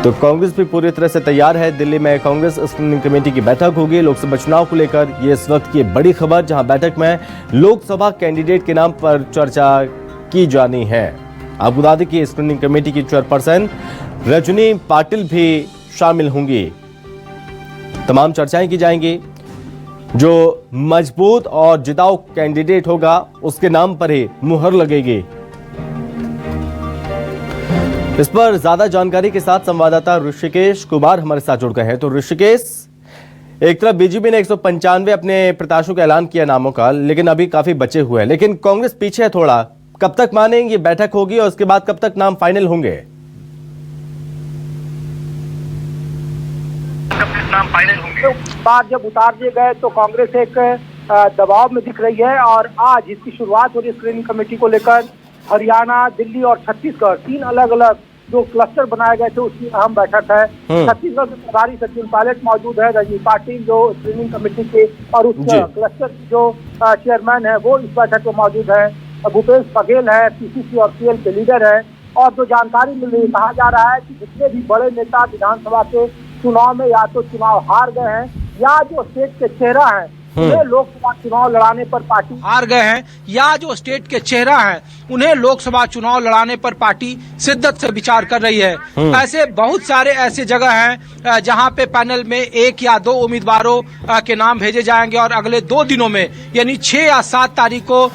तो कांग्रेस भी पूरी तरह से तैयार है। दिल्ली में कांग्रेस स्क्रीनिंग कमेटी की बैठक होगी लोकसभा चुनाव को लेकर। ये इस वक्त की बड़ी खबर, जहां बैठक में लोकसभा कैंडिडेट के नाम पर चर्चा की जानी है। आपको बता दें कि स्क्रीनिंग कमेटी की चेयरपर्सन रजनी पाटिल भी शामिल होंगी। तमाम चर्चाएं की जाएंगी। जो मजबूत और जिताऊ कैंडिडेट होगा उसके नाम पर ही मुहर लगेगी। इस पर ज्यादा जानकारी के साथ संवाददाता ऋषिकेश कुमार हमारे साथ जुड़ गए हैं। तो ऋषिकेश, एक तरफ बीजेपी ने 195 अपने प्रत्याशियों का ऐलान किया नामों का, लेकिन अभी काफी बचे हुए हैं, लेकिन कांग्रेस पीछे है थोड़ा। कब तक मानेंगे, बैठक होगी और उसके बाद कब तक नाम फाइनल होंगे? बात जब उतार दिए गए तो कांग्रेस एक दबाव में दिख रही है और आज इसकी शुरुआत हो रही है स्क्रीनिंग कमेटी को लेकर। हरियाणा, दिल्ली और छत्तीसगढ़, 3 अलग अलग जो क्लस्टर बनाए गए थे उसकी अहम बैठक है। छत्तीसगढ़ के प्रभारी सचिन पायलट मौजूद है, रजनी पाटिल जो स्क्रीनिंग कमेटी के और उस क्लस्टर जो चेयरमैन है वो इस बैठक में मौजूद है। भूपेश बघेल है, पीसीसी और सीएल के लीडर है। और जो जानकारी मिल रही है, कहा जा रहा है कि जितने भी बड़े नेता विधानसभा के चुनाव में या तो चुनाव हार गए हैं या जो स्टेट के चेहरा है उन्हें लोकसभा चुनाव लड़ाने पर पार्टी हार गए हैं या जो स्टेट के चेहरा हैं उन्हें लोकसभा चुनाव लड़ाने पर पार्टी शिद्दत से विचार कर रही है। ऐसे बहुत सारे ऐसे जगह हैं जहां पे पैनल में 1 या 2 उम्मीदवारों के नाम भेजे जाएंगे और अगले 2 दिनों में यानी 6 या 7 तारीख को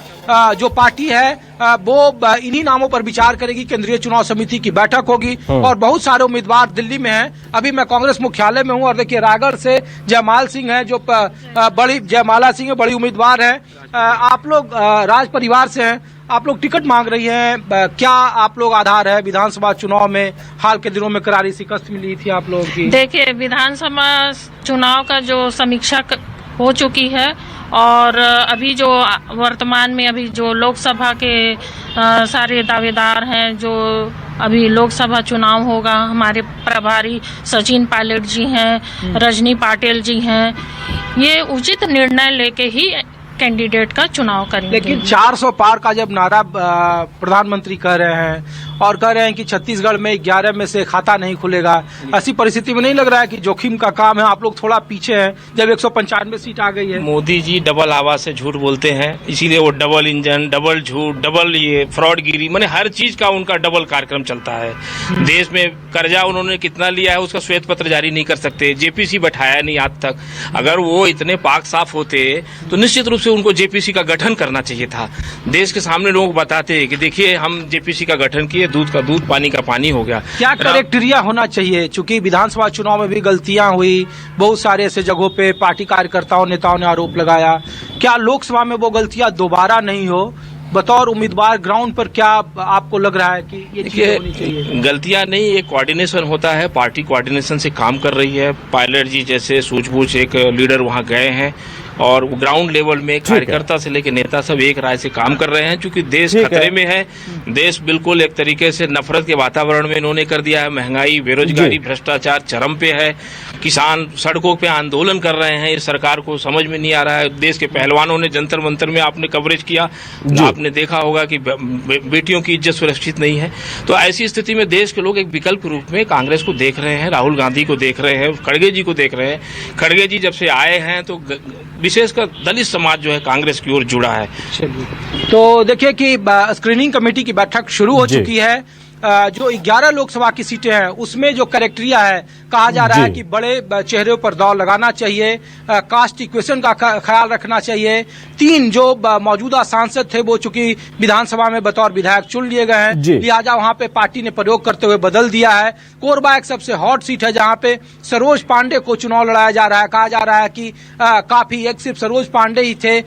जो पार्टी है वो इन्हीं नामों पर विचार करेगी। केंद्रीय चुनाव समिति की बैठक होगी और बहुत सारे उम्मीदवार दिल्ली में हैं। अभी मैं कांग्रेस मुख्यालय में हूं और देखिए रायगढ़ से जयमाला सिंह है जो बड़ी उम्मीदवार है। आप लोग राज परिवार से हैं, आप लोग टिकट मांग रही हैं, क्या आप लोग आधार है विधानसभा चुनाव में? हाल के दिनों में करारी शिकस्त मिली थी आप लोगों की। देखिए, विधानसभा चुनाव का जो समीक्षा हो चुकी है और अभी जो वर्तमान में अभी जो लोकसभा के सारे दावेदार हैं, जो अभी लोकसभा चुनाव होगा, हमारे प्रभारी सचिन पायलट जी हैं, रजनी पाटिल जी हैं, ये उचित निर्णय लेके ही कैंडिडेट का चुनाव करेंगे। लेकिन 400 पार का जब नारा प्रधानमंत्री कह रहे हैं और कह रहे हैं कि छत्तीसगढ़ में 11 में से खाता नहीं खुलेगा, ऐसी परिस्थिति में नहीं लग रहा है कि जोखिम का काम है? आप लोग थोड़ा पीछे हैं जब 195 सीट आ गई है। मोदी जी डबल आवाज से झूठ बोलते हैं, इसीलिए वो डबल इंजन, डबल झूठ, डबल ये फ्रॉडगिरी, माने हर चीज का उनका डबल कार्यक्रम चलता है। देश में कर्जा उन्होंने कितना लिया है उसका श्वेत पत्र जारी नहीं कर सकते, जेपीसी बैठाया नहीं आज तक। अगर वो इतने पाक साफ होते तो निश्चित रूप से उनको जेपीसी का गठन करना चाहिए था। देश के सामने लोग बताते कि देखिए हम जेपीसी का गठन किए, दूध का दूध पानी का पानी हो गया। क्या क्राइटेरिया होना चाहिए? चूंकि विधानसभा चुनाव में भी गलतियां हुई, बहुत सारे ऐसे जगहों पे पार्टी कार्यकर्ताओं नेताओं ने आरोप लगाया, क्या लोकसभा में वो गलतियां दोबारा नहीं हो? बतौर उम्मीदवार ग्राउंड पर क्या आपको लग रहा है कि ये चीजें होनी चाहिए? गलतियां नहीं, एक कोऑर्डिनेशन होता है, पार्टी कोऑर्डिनेशन से काम कर रही है। पायलट जी जैसे सूझबूझ एक लीडर वहां गए हैं और ग्राउंड लेवल में कार्यकर्ता से लेकर नेता सब एक राय से काम कर रहे हैं। क्योंकि देश खतरे में है, देश बिल्कुल एक तरीके से नफरत के वातावरण में इन्होंने कर दिया है। महंगाई, बेरोजगारी, भ्रष्टाचार चरम पे है। किसान सड़कों पे आंदोलन कर रहे हैं, ये सरकार को समझ में नहीं आ रहा है। देश के पहलवानों ने जंतर मंतर में आपने कवरेज किया, आपने देखा होगा कि बेटियों की इज्जत सुरक्षित नहीं है। तो ऐसी स्थिति में देश के लोग एक विकल्प रूप में कांग्रेस को देख रहे हैं, राहुल गांधी को देख रहे हैं, खड़गे जी को देख रहे हैं। खड़गे जी जब से आए हैं तो विशेषकर दलित समाज जो है कांग्रेस की ओर जुड़ा है। तो देखिए कि स्क्रीनिंग कमेटी की बैठक शुरू हो चुकी है। जो 11 लोकसभा की सीटें हैं उसमें जो क्राइटेरिया है, कहा जा रहा है कि बड़े चेहरों पर दांव लगाना चाहिए, कास्ट इक्वेशन का ख्याल रखना चाहिए। 3 जो मौजूदा सांसद थे वो चूंकि विधानसभा में बतौर विधायक चुन लिए गए हैं, लिहाजा वहां पे पार्टी ने प्रयोग करते हुए बदल दिया है। कोरबा एक सबसे हॉट सीट है जहां पे सरोज पांडे को चुनाव लड़ाया जा रहा है। कहा जा रहा है कि काफी एक सिर्फ सरोज पांडे ही थे